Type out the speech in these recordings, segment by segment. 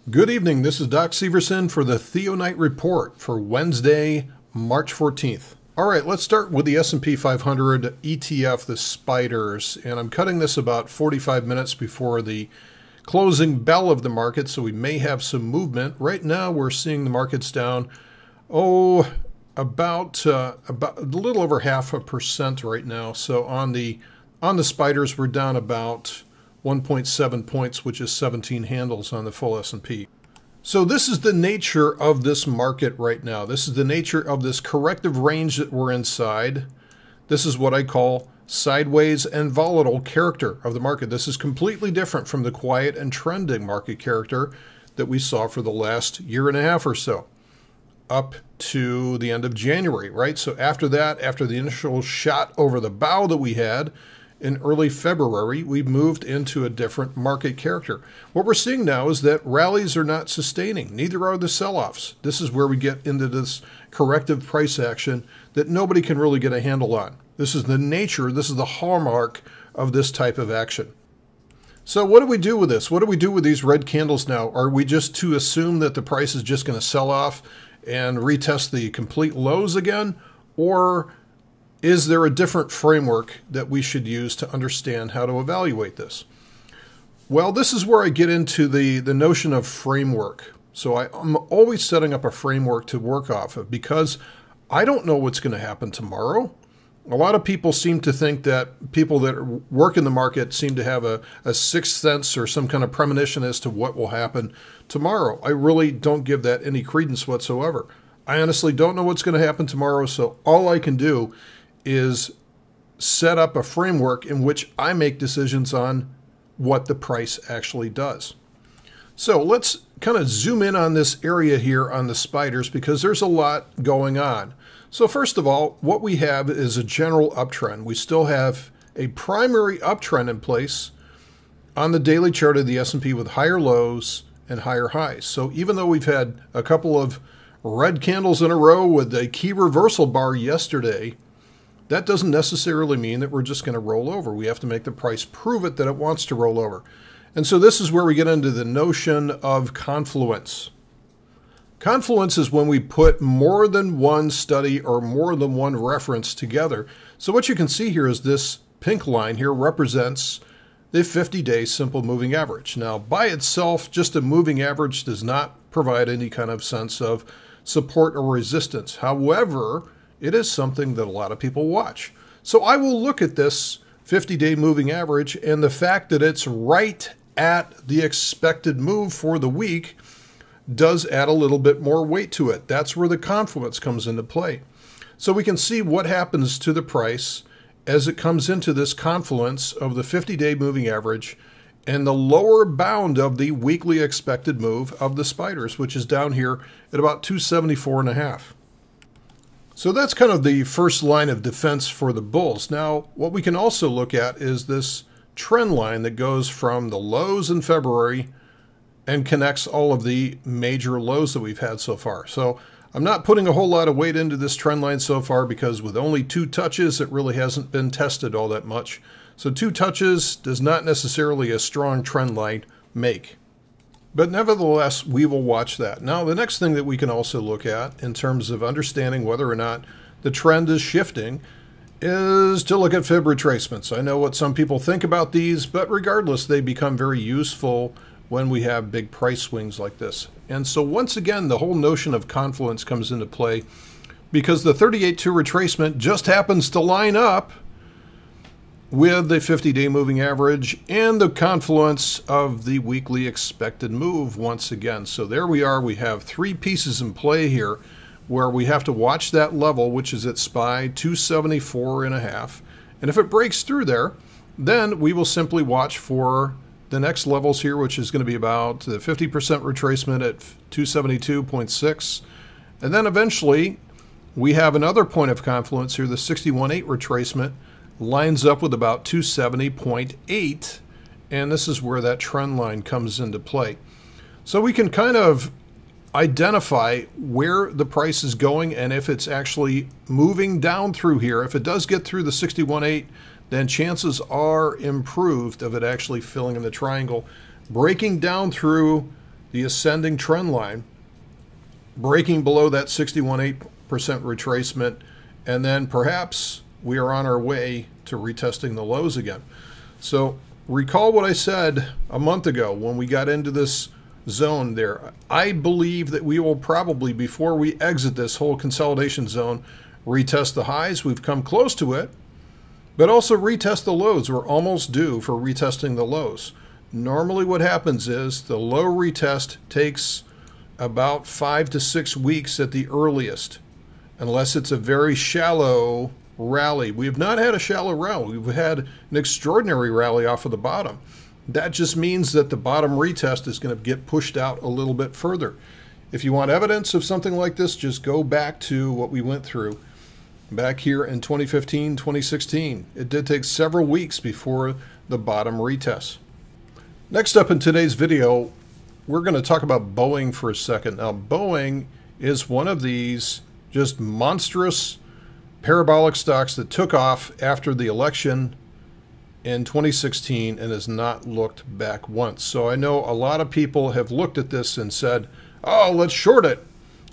Good evening, this is Doc Severson for the TheoTrade report for Wednesday, March 14th. All right, let's start with the S&P 500 ETF, the spiders, and I'm cutting this about 45 minutes before the closing bell of the market, so we may have some movement. Right now, we're seeing the markets down, about a little over 0.5% right now. So on the spiders, we're down about 1.7 points, which is 17 handles on the full S&P. So this is the nature of this market right now. This is the nature of this corrective range that we're inside. This is what I call sideways and volatile character of the market. This is completely different from the quiet and trending market character that we saw for the last year and a half or so, up to the end of January, right? So after that, after the initial shot over the bow that we had in early February, we've moved into a different market character. What we're seeing now is that rallies are not sustaining. Neither are the sell-offs. This is where we get into this corrective price action that nobody can really get a handle on. This is the nature, this is the hallmark of this type of action. So what do we do with this? What do we do with these red candles now? Are we just to assume that the price is just going to sell off and retest the complete lows again? Or is there a different framework that we should use to understand how to evaluate this? Well, this is where I get into the notion of framework. So I'm always setting up a framework to work off of because I don't know what's going to happen tomorrow. A lot of people seem to think that people that work in the market seem to have a sixth sense or some kind of premonition as to what will happen tomorrow. I really don't give that any credence whatsoever. I honestly don't know what's going to happen tomorrow, so all I can do is set up a framework in which I make decisions on what the price actually does. So let's kind of zoom in on this area here on the spiders because there's a lot going on. So first of all, what we have is a general uptrend. We still have a primary uptrend in place on the daily chart of the S&P with higher lows and higher highs. So even though we've had a couple of red candles in a row with a key reversal bar yesterday, that doesn't necessarily mean that we're just going to roll over. We have to make the price prove it that it wants to roll over. And so this is where we get into the notion of confluence. Confluence is when we put more than one study or more than one reference together. So what you can see here is this pink line here represents the 50-day simple moving average. Now, by itself, just a moving average does not provide any kind of sense of support or resistance. However, it is something that a lot of people watch. So I will look at this 50-day moving average, and the fact that it's right at the expected move for the week does add a little bit more weight to it. That's where the confluence comes into play. So we can see what happens to the price as it comes into this confluence of the 50-day moving average and the lower bound of the weekly expected move of the spiders, which is down here at about 274.5. So that's kind of the first line of defense for the bulls. Now, what we can also look at is this trend line that goes from the lows in February and connects all of the major lows that we've had so far. So I'm not putting a whole lot of weight into this trend line so far because with only 2 touches, it really hasn't been tested all that much. So 2 touches does not necessarily a strong trend line make. But nevertheless, we will watch that. Now, the next thing that we can also look at in terms of understanding whether or not the trend is shifting is to look at fib retracements. I know what some people think about these, but regardless, they become very useful when we have big price swings like this. And so once again, the whole notion of confluence comes into play because the 38.2 retracement just happens to line up with the 50-day moving average and the confluence of the weekly expected move once again. So there we are. We have 3 pieces in play here where we have to watch that level, which is at SPY 274.5. And if it breaks through there, then we will simply watch for the next levels here, which is going to be about the 50% retracement at 272.6. And then eventually we have another point of confluence here, the 61.8 retracement, lines up with about 270.8, and this is where that trend line comes into play. So we can kind of identify where the price is going and if it's actually moving down through here. If it does get through the 61.8, then chances are improved of it actually filling in the triangle, breaking down through the ascending trend line, breaking below that 61.8% retracement, and then perhaps we are on our way to retesting the lows again. So recall what I said a month ago when we got into this zone there. I believe that we will probably, before we exit this whole consolidation zone, retest the highs. We've come close to it, but also retest the lows. We're almost due for retesting the lows. Normally what happens is the low retest takes about 5 to 6 weeks at the earliest, unless it's a very shallow rally. We have not had a shallow rally. We've had an extraordinary rally off of the bottom. That just means that the bottom retest is going to get pushed out a little bit further. If you want evidence of something like this, just go back to what we went through back here in 2015, 2016. It did take several weeks before the bottom retest. Next up in today's video, we're going to talk about Boeing for a second. Now, Boeing is one of these just monstrous parabolic stocks that took off after the election in 2016 and has not looked back once. So I know a lot of people have looked at this and said, oh, let's short it.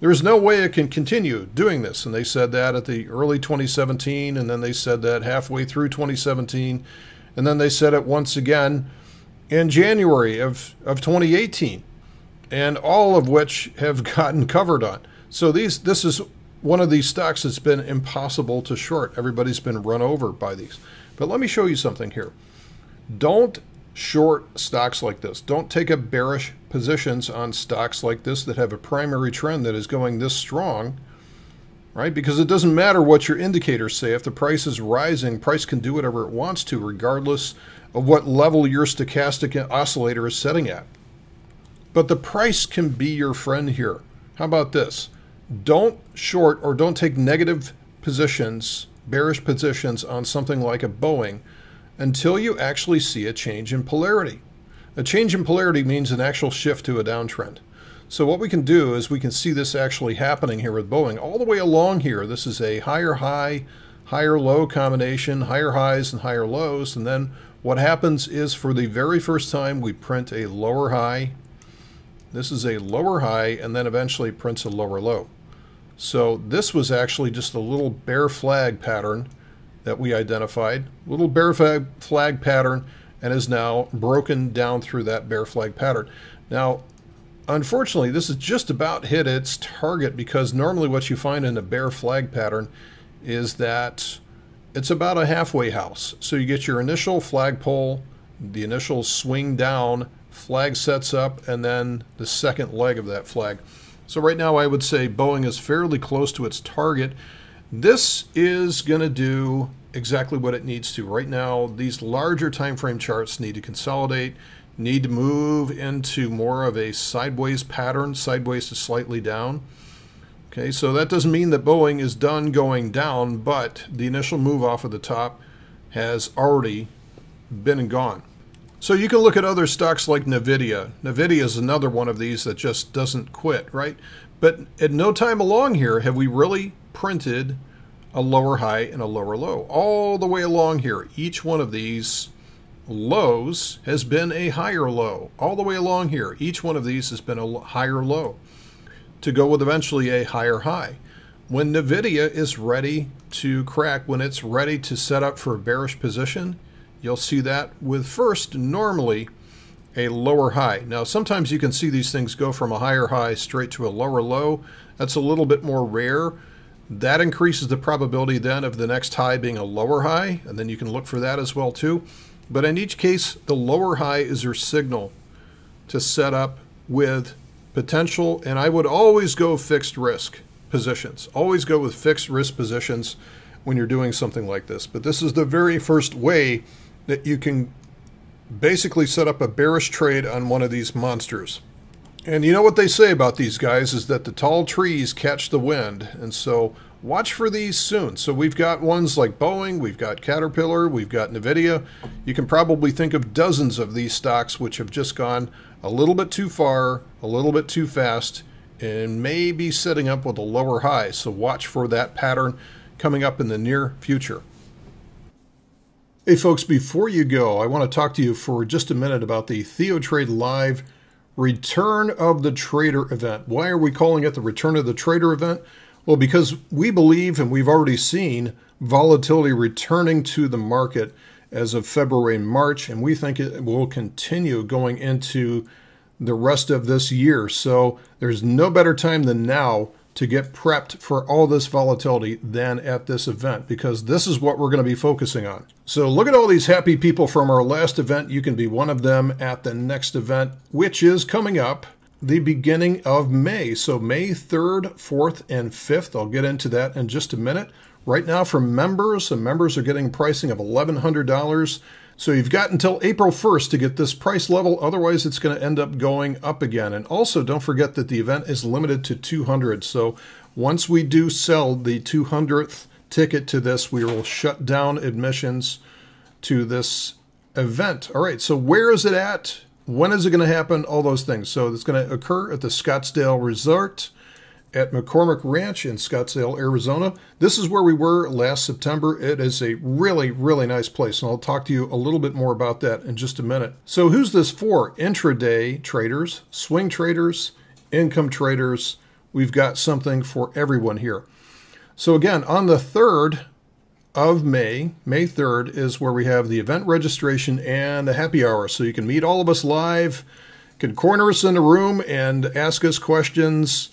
There's no way it can continue doing this. And they said that at the early 2017, and then they said that halfway through 2017, and then they said it once again in January of 2018, and all of which have gotten covered on. So this is one of these stocks that's been impossible to short. Everybody's been run over by these. But let me show you something here. Don't short stocks like this. Don't take up bearish positions on stocks like this that have a primary trend that is going this strong, right? Because it doesn't matter what your indicators say. If the price is rising, price can do whatever it wants to, regardless of what level your stochastic oscillator is setting at. But the price can be your friend here. How about this? Don't short or don't take negative positions, bearish positions on something like a Boeing until you actually see a change in polarity. A change in polarity means an actual shift to a downtrend. So what we can do is we can see this actually happening here with Boeing all the way along here. This is a higher high, higher low combination, higher highs and higher lows. And then what happens is for the very first time, we print a lower high. This is a lower high, and then eventually prints a lower low. So this was actually just a little bear flag pattern that we identified, little bear flag pattern, and is now broken down through that bear flag pattern. Now, unfortunately, this has just about hit its target, because normally what you find in a bear flag pattern is that it's about a halfway house. So you get your initial flagpole, the initial swing down, flag sets up, and then the second leg of that flag. So right now I would say Boeing is fairly close to its target. This is going to do exactly what it needs to. Right now, these larger time frame charts need to consolidate, need to move into more of a sideways pattern, sideways to slightly down. Okay, so that doesn't mean that Boeing is done going down, but the initial move off of the top has already been and gone. So you can look at other stocks like NVIDIA. NVIDIA is another one of these that just doesn't quit, right? But at no time along here have we really printed a lower high and a lower low. All the way along here, each one of these lows has been a higher low. All the way along here, each one of these has been a higher low to go with eventually a higher high. When NVIDIA is ready to crack, when it's ready to set up for a bearish position, you'll see that with first normally a lower high. Now sometimes you can see these things go from a higher high straight to a lower low. That's a little bit more rare. That increases the probability then of the next high being a lower high, and then you can look for that as well too. But in each case, the lower high is your signal to set up with potential, and I would always go fixed risk positions. Always go with fixed risk positions when you're doing something like this. But this is the very first way that you can basically set up a bearish trade on one of these monsters. And you know what they say about these guys is that the tall trees catch the wind. And so watch for these soon. So we've got ones like Boeing, we've got Caterpillar, we've got NVIDIA. You can probably think of dozens of these stocks which have just gone a little bit too far, a little bit too fast, and maybe setting up with a lower high. So watch for that pattern coming up in the near future. Hey folks, before you go, I want to talk to you for just a minute about the TheoTrade Live Return of the Trader event. Why are we calling it the Return of the Trader event? Well, because we believe, and we've already seen, volatility returning to the market as of February and March, and we think it will continue going into the rest of this year. So there's no better time than now to get prepped for all this volatility than at this event, because this is what we're going to be focusing on. So look at all these happy people from our last event. You can be one of them at the next event, which is coming up the beginning of May. So May 3rd, 4th, and 5th. I'll get into that in just a minute. Right now for members, the members are getting pricing of $1,100. So you've got until April 1st to get this price level. Otherwise, it's going to end up going up again. And also, don't forget that the event is limited to 200. So once we do sell the 200th ticket to this, we will shut down admissions to this event. All right, so where is it at? When is it going to happen? All those things. So it's going to occur at the Scottsdale Resort at McCormick Ranch in Scottsdale, Arizona. This is where we were last September. It is a really, really nice place, and I'll talk to you a little bit more about that in just a minute. So who's this for? Intraday traders, swing traders, income traders. We've got something for everyone here. So again, on the 3rd of May, May 3rd, is where we have the event registration and the happy hour. So you can meet all of us live, can corner us in the room and ask us questions.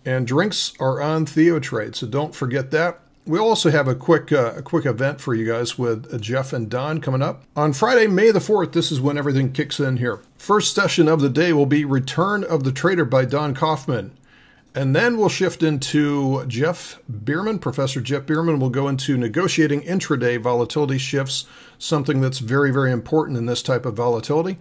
And drinks are on TheoTrade, so don't forget that. We also have a quick event for you guys with Jeff and Don coming up. On Friday, May the 4th, this is when everything kicks in here. First session of the day will be Return of the Trader by Don Kaufman. And then we'll shift into Jeff Bierman. Professor Jeff Bierman will go into negotiating intraday volatility shifts, something that's very, very important in this type of volatility.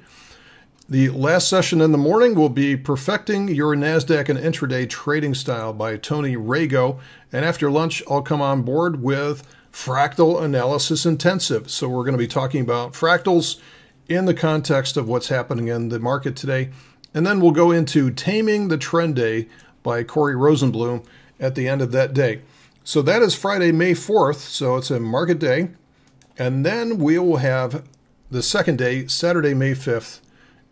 The last session in the morning will be Perfecting Your Nasdaq and Intraday Trading Style by Tony Rago. And after lunch, I'll come on board with Fractal Analysis Intensive. So we're going to be talking about fractals in the context of what's happening in the market today. And then we'll go into Taming the Trend Day by Corey Rosenblum at the end of that day. So that is Friday, May 4th. So it's a market day. And then we will have the second day, Saturday, May 5th.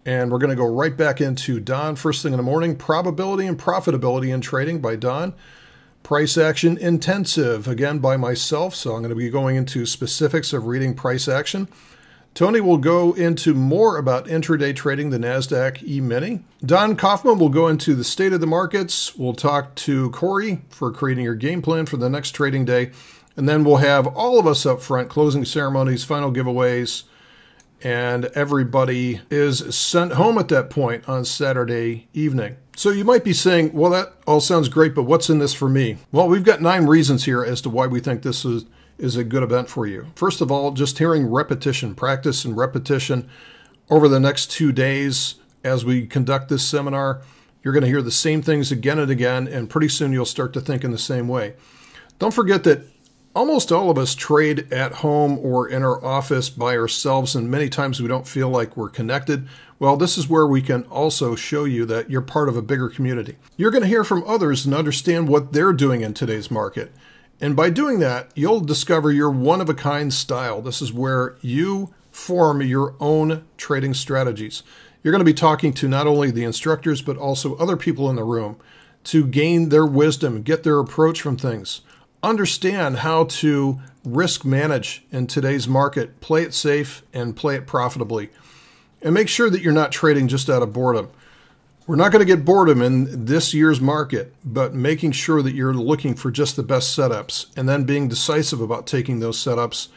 And we're going to go right back into Don first thing in the morning. Probability and Profitability in Trading by Don. Price Action Intensive, again by myself. So I'm going to be going into specifics of reading price action. Tony will go into more about intraday trading, the Nasdaq E-mini. Don Kaufman will go into the state of the markets. We'll talk to Corey for creating your game plan for the next trading day. And then we'll have all of us up front, closing ceremonies, final giveaways, and everybody is sent home at that point on Saturday evening. So you might be saying, well, that all sounds great, but what's in this for me? Well, we've got 9 reasons here as to why we think this is a good event for you. First of all, just hearing repetition, practice and repetition over the next 2 days as we conduct this seminar. You're going to hear the same things again and again, and pretty soon you'll start to think in the same way. Don't forget that almost all of us trade at home or in our office by ourselves, and many times we don't feel like we're connected. Well, this is where we can also show you that you're part of a bigger community. You're going to hear from others and understand what they're doing in today's market. And by doing that, you'll discover your one-of-a-kind style. This is where you form your own trading strategies. You're going to be talking to not only the instructors, but also other people in the room to gain their wisdom, get their approach from things. Understand how to risk manage in today's market, play it safe and play it profitably. And make sure that you're not trading just out of boredom. We're not going to get boredom in this year's market, but making sure that you're looking for just the best setups and then being decisive about taking those setups.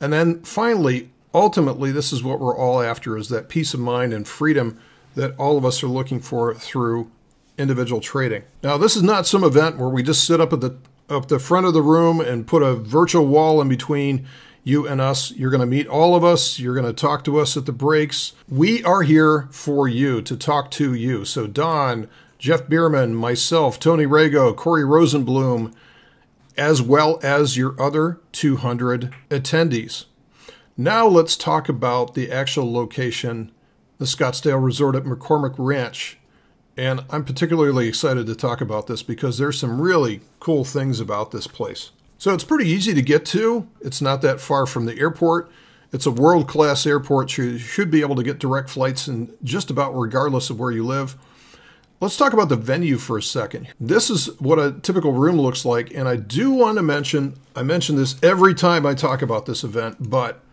And then finally, ultimately, this is what we're all after, is that peace of mind and freedom that all of us are looking for through individual trading. Now, this is not some event where we just sit up at the front of the room and put a virtual wall in between you and us. You're going to meet all of us. You're going to talk to us at the breaks. We are here for you, to talk to you. So Don, Jeff Bierman, myself, Tony Rago, Corey Rosenblum, as well as your other 200 attendees. Now let's talk about the actual location, the Scottsdale Resort at McCormick Ranch. And I'm particularly excited to talk about this because there's some really cool things about this place. So it's pretty easy to get to. It's not that far from the airport. It's a world-class airport. You should be able to get direct flights in just about regardless of where you live. Let's talk about the venue for a second. This is what a typical room looks like, and I do want to mention, I mention this every time I talk about this event, but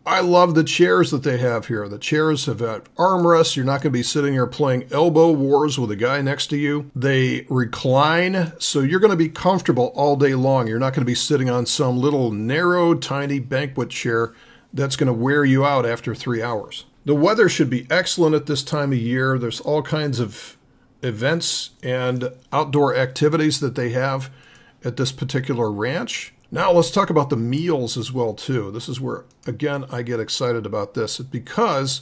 I love the chairs that they have here. The chairs have got armrests. You're not going to be sitting here playing elbow wars with a guy next to you. They recline, so you're going to be comfortable all day long. You're not going to be sitting on some little narrow, tiny banquet chair that's going to wear you out after 3 hours. The weather should be excellent at this time of year. There's all kinds of events and outdoor activities that they have at this particular ranch. Now let's talk about the meals as well too. This is where, again, I get excited about this because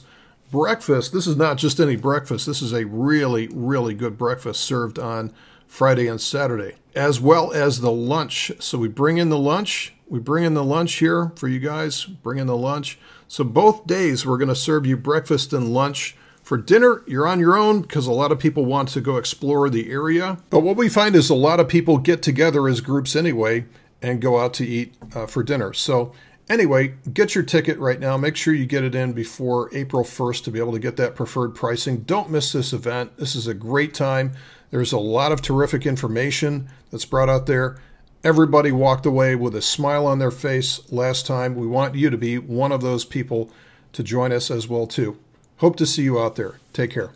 breakfast, this is not just any breakfast. This is a really, really good breakfast served on Friday and Saturday, as well as the lunch. So we bring in the lunch. We bring in the lunch here for you guys. Bring in the lunch. So both days we're going to serve you breakfast and lunch. For dinner, you're on your own because a lot of people want to go explore the area. But what we find is a lot of people get together as groups anyway and go out to eat for dinner. So anyway, get your ticket right now. Make sure you get it in before April 1st to be able to get that preferred pricing. Don't miss this event. This is a great time. There's a lot of terrific information that's brought out there. Everybody walked away with a smile on their face last time. We want you to be one of those people to join us as well too. Hope to see you out there. Take care.